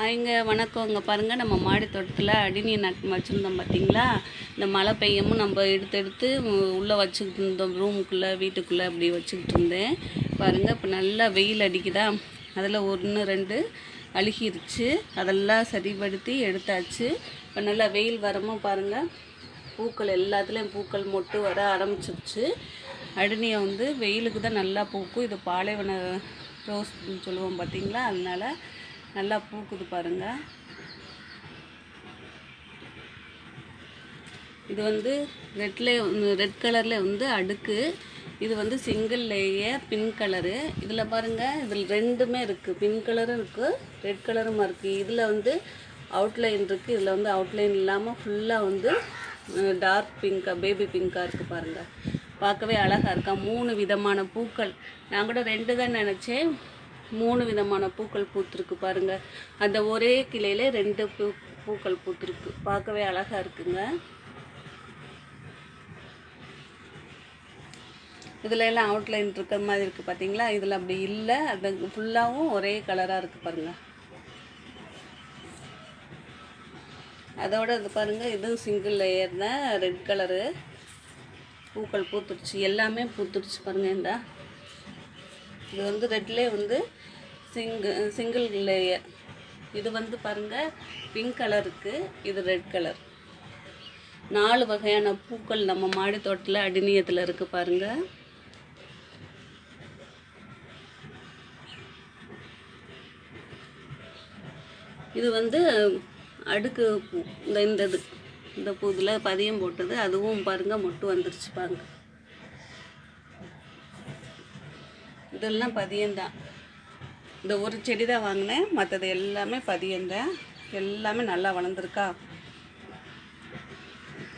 ஹாய்ங்க வணக்கம். இங்கே பாருங்கள், நம்ம மாடி தோட்டத்தில் அடினி நட்டு வச்சுருந்தோம் பார்த்தீங்களா. இந்த மழை பெய்யமும் நம்ம எடுத்து உள்ளே வச்சுக்கிட்டு இருந்தோம், ரூமுக்குள்ளே வீட்டுக்குள்ளே அப்படி வச்சுக்கிட்டு இருந்தேன். பாருங்கள், இப்போ நல்லா வெயில் அடிக்குதா, அதில் 1 2 அழுகிருச்சு. அதெல்லாம் சரிப்படுத்தி எடுத்தாச்சு. இப்போ நல்லா வெயில் வரமும் பாருங்கள், பூக்கள் எல்லாத்துலேயும் பூக்கள் மொட்டு வர ஆரம்பிச்சிருச்சு. அடினியை வெயிலுக்கு தான் நல்லா பூக்கும். இது பாலைவன ரோஸ்ன்னு சொல்லுவோம் பார்த்தீங்களா, அதனால் நல்லா பூக்குது பாருங்கள். இது ரெட் கலரில் அடுக்கு. இது சிங்கிள் லேயர் பிங்க் கலரு. இதில் பாருங்கள், இதில் 2மே இருக்குது, பிங்க் கலரும் இருக்குது, ரெட் கலரும் இருக்குது. இதில் அவுட்லைன் இருக்குது, இதில் அவுட்லைன் இல்லாமல் ஃபுல்லாக டார்க் பிங்காக, பேபி பிங்காக இருக்குது பாருங்கள். பார்க்கவே அழகாக இருக்கா. 3 விதமான பூக்கள். நான் கூட 2 தான் நினச்சேன். 3 விதமான பூக்கள் பூத்துருக்கு பாருங்கள். அந்த ஒரே கிளையில 2 பூக்கள் பூத்துருக்கு. பார்க்கவே அழகாக இருக்குங்க. இதில் எல்லாம் அவுட்லைன் இருக்கிற மாதிரி இருக்குது பார்த்தீங்களா. இதில் அப்படி இல்லை, அது ஃபுல்லாகவும் ஒரே கலராக இருக்குது பாருங்கள். அதோட இது பாருங்கள், இதுவும் சிங்கிள் லேயர் தான், ரெட் கலரு. பூக்கள் பூத்துருச்சு, எல்லாமே பூத்துருச்சு பாருங்கள். இது ரெட்லேயே சிங்கிள் லேயர். இது பாருங்கள், பிங்க் கலருக்கு, இது ரெட் கலர். 4 வகையான பூக்கள் நம்ம மாடி தோட்டத்தில் அடினியத்தில் இருக்குது பாருங்கள். இது அடுக்கு பூ. இந்த பூ இதில் பதியம் போட்டது, அதுவும் பாருங்கள் மொட்டு வந்துருச்சு பாருங்கள். இதெல்லாம் பதியம்தான். இந்த ஒரு செடி தான் வாங்கினேன், மற்றது எல்லாமே பதியம்தான். எல்லாமே நல்லா வளர்ந்துருக்கா.